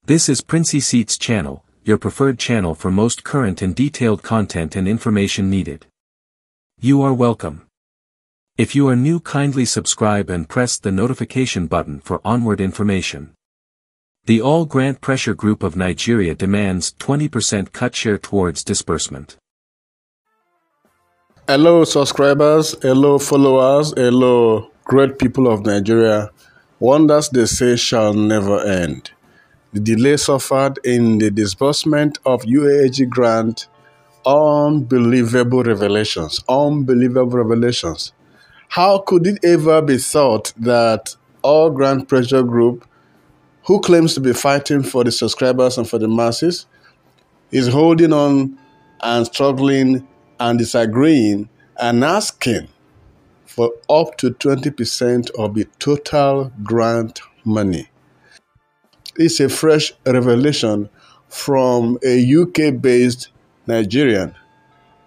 This is Princey Seats channel, your preferred channel for most current and detailed content and information needed. You are welcome. If you are new, kindly subscribe and press the notification button for onward information. The All Grant Pressure Group of Nigeria demands 20% cut share towards disbursement. Hello subscribers, hello followers, hello great people of Nigeria. Wonders they say shall never end. The delay suffered in the disbursement of UAAG grant, unbelievable revelations, unbelievable revelations. How could it ever be thought that All Grant Pressure Group, who claims to be fighting for the subscribers and for the masses, is holding on and struggling and disagreeing and asking for up to 20% of the total grant money? It's a fresh revelation from a UK-based Nigerian.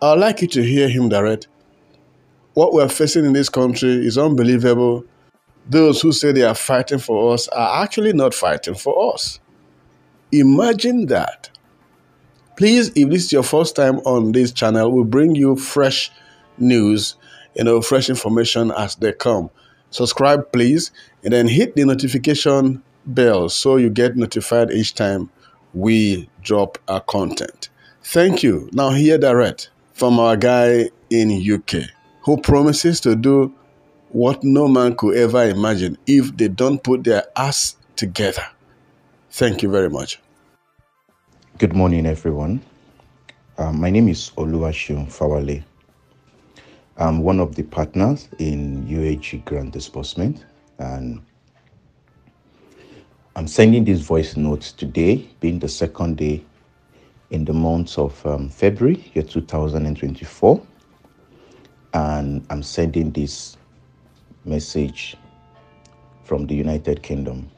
I'd like you to hear him direct. What we're facing in this country is unbelievable. Those who say they are fighting for us are actually not fighting for us. Imagine that. Please, if this is your first time on this channel, we'll bring you fresh news, fresh information as they come. Subscribe, please, and then hit the notification bell so you get notified each time we drop our content. Thank you. Now hear direct from our guy in UK who promises to do what no man could ever imagine if they don't put their ass together. Thank you very much. Good morning, everyone. My name is Oluwaseun Fawale. I'm one of the partners in UAAG Grant Disbursement, and I'm sending this voice note today, being the second day in the month of February, year 2024, and I'm sending this message from the United Kingdom.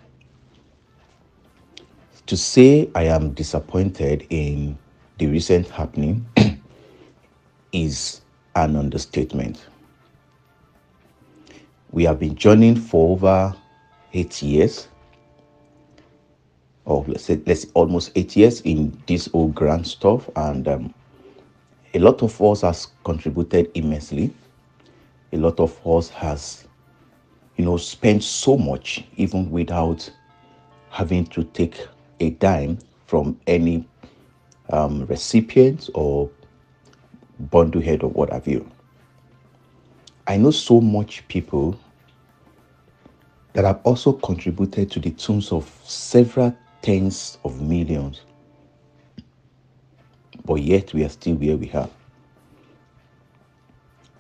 To say I am disappointed in the recent happening is an understatement. We have been journeying for over 8 years, or let's say almost 8 years in this whole grant stuff, and a lot of us has contributed immensely. A lot of us has, spent so much even without having to take a dime from any recipient or bundle head or what have you. I know so much people that have also contributed to the tunes of several tens of millions, but yet we are still where we are.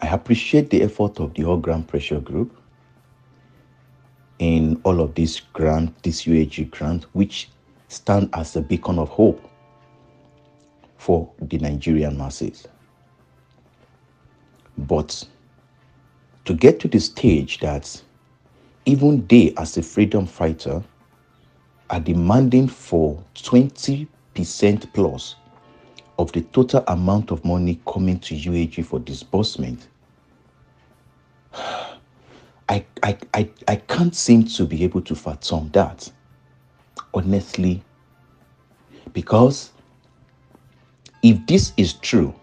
I appreciate the effort of the All Grant Pressure Group in all of this UAAG grant, which stand as a beacon of hope for the Nigerian masses. But to get to the stage that even they, as a freedom fighter, are demanding for 20% plus of the total amount of money coming to UAAG for disbursement, I can't seem to be able to fathom that, honestly, because if this is true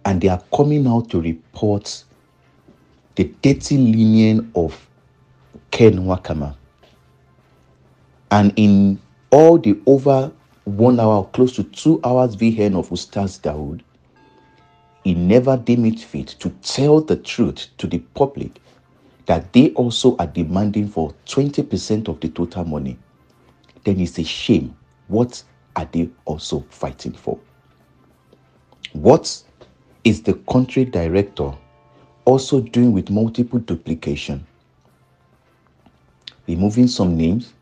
and they are coming out to report the dirty linen of Ken Wakama, and in all the over 1 hour, close to 2 hours VN of Ustaz Dawood, he never deemed it fit to tell the truth to the public that they also are demanding for 20% of the total money, then it's a shame. What are they also fighting for? What is the country director also doing with multiple duplication? Removing some names.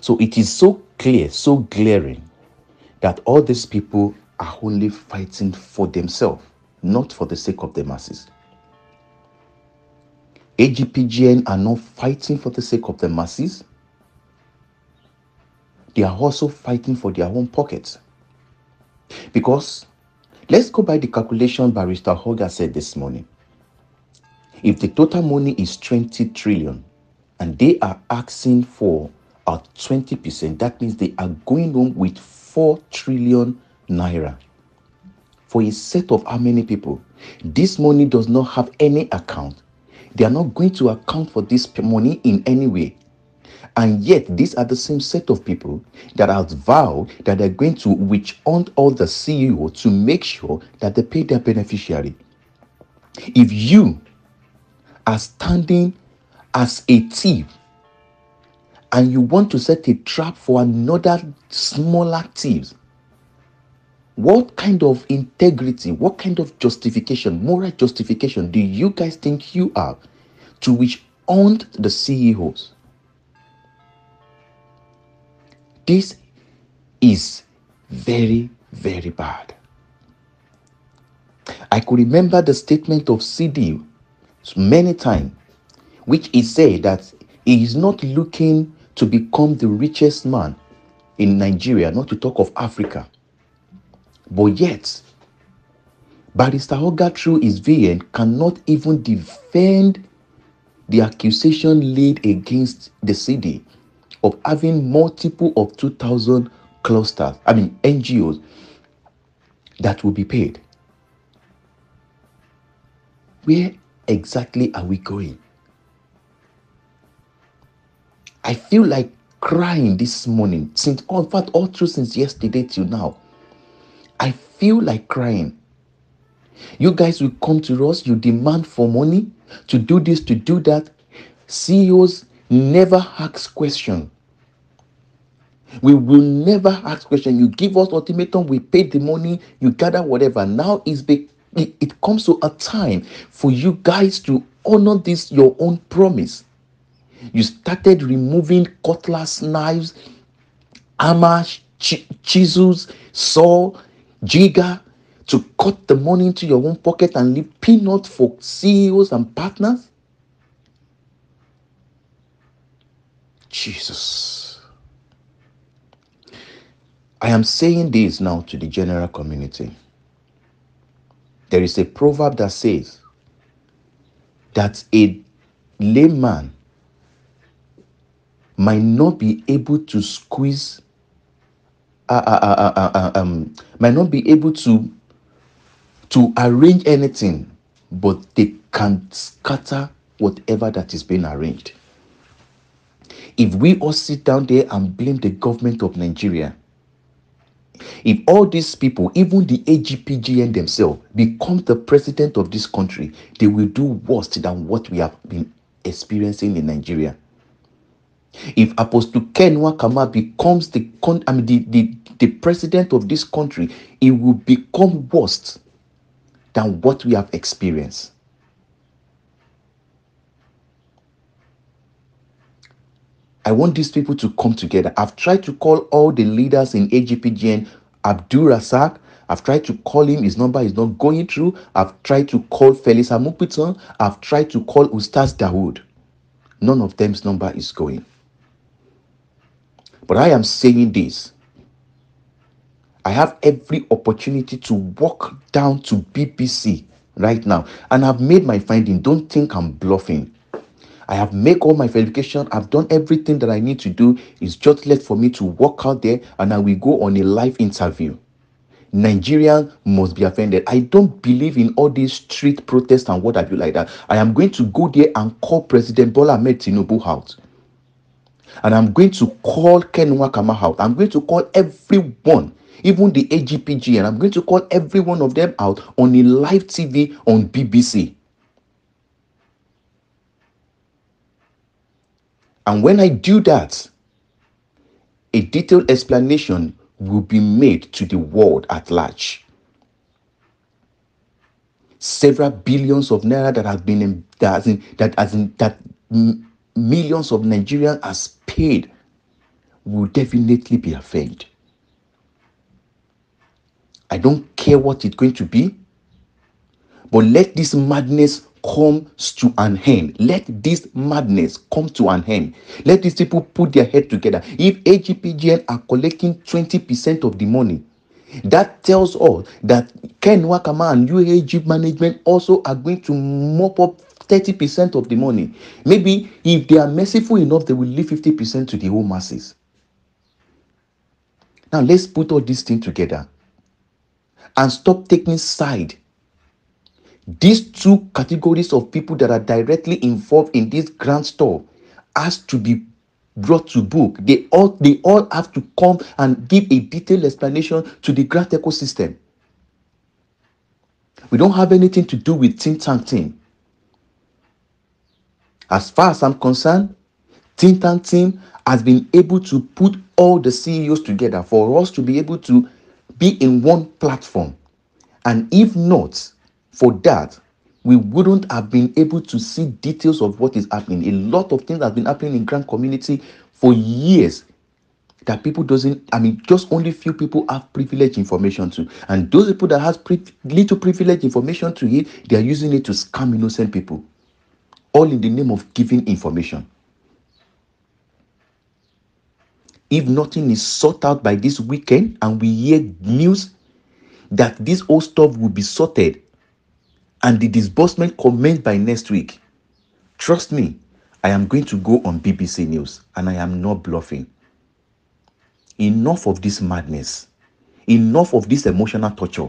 So it is so clear, so glaring, that all these people are only fighting for themselves, not for the sake of the masses. AGPGN are not fighting for the sake of the masses. They are also fighting for their own pockets. Because let's go by the calculation Barrister Hoga said this morning. If the total money is 20 trillion and they are asking for at 20%, that means they are going home with 4 trillion naira. For a set of how many people? This money does not have any account. They are not going to account for this money in any way. And yet, these are the same set of people that have vowed that they're going to witch hunt all the CEO to make sure that they pay their beneficiary. If you are standing as a thief and you want to set a trap for another smaller thieves, what kind of integrity, what kind of justification, moral justification do you guys think you have to witch hunt the CEOs? This is very, very bad. I could remember the statement of CD many times, which he said that he is not looking to become the richest man in Nigeria, not to talk of Africa. But yet, Barrister Oga through his VN cannot even defend the accusation laid against the CD of having multiple of 2,000 clusters, NGOs, that will be paid. Where exactly are we going? I feel like crying this morning, all through since yesterday till now. I feel like crying. You guys will come to us, you demand for money to do this, to do that. CEOs never ask questions. We will never ask questions. You give us ultimatum, we pay the money, you gather whatever. Now it comes to a time for you guys to honor this, your own promise. You started removing cutlass, knives, hammers, chisels, saw, jigger to cut the money into your own pocket and leave peanuts for CEOs and partners. Jesus. I am saying this now to the general community. There is a proverb that says that a layman might not be able to squeeze, might not be able to arrange anything, but they can scatter whatever that is being arranged. If we all sit down there and blame the government of Nigeria, if all these people, even the AGPGN themselves, become the president of this country, they will do worse than what we have been experiencing in Nigeria. If Apostle Ken Wakama becomes the president of this country, it will become worse than what we have experienced. I want these people to come together. I've tried to call all the leaders in AGPGN. Abdul Razak, I've tried to call him. His number is not going through. I've tried to call Felix Amupiton. I've tried to call Ustaz Dawood. None of them's number is going. But I am saying this. I have every opportunity to walk down to BBC right now. And I've made my finding. Don't think I'm bluffing. I have made all my verification. I've done everything that I need to do. It's just left for me to walk out there and I will go on a live interview. Nigerians must be offended. I don't believe in all these street protests and what have you like that. I am going to go there and call President Bola Ahmed Tinubu out. And I'm going to call Ken Wakama out. I'm going to call everyone, even the AGPG, and I'm going to call every one of them out on a live TV on BBC. And when I do that, a detailed explanation will be made to the world at large. Several billions of naira that have been that millions of Nigerians has paid will definitely be affected. I don't care what it's going to be, but let this madness come to an end. Let this madness come to an end. Let these people put their head together. If AGPGN are collecting 20% of the money, that tells us that Ken Wakama and UAAG management also are going to mop up 30% of the money. Maybe if they are merciful enough, they will leave 50% to the whole masses. Now let's put all these things together and stop taking side. These two categories of people that are directly involved in this grant stuff has to be brought to book. They all have to come and give a detailed explanation to the grant ecosystem. We don't have anything to do with think tank team. As far as I'm concerned, think tank team has been able to put all the CEOs together for us to be able to be in one platform. And if not for that, we wouldn't have been able to see details of what is happening. A lot of things have been happening in grant community for years that people just only few people have privileged information to. And those people that has little privileged information to it, they are using it to scam innocent people. All in the name of giving information. If nothing is sorted out by this weekend and we hear news that this whole stuff will be sorted and the disbursement commenced by next week, trust me, I am going to go on BBC News, and I am not bluffing. Enough of this madness. Enough of this emotional torture.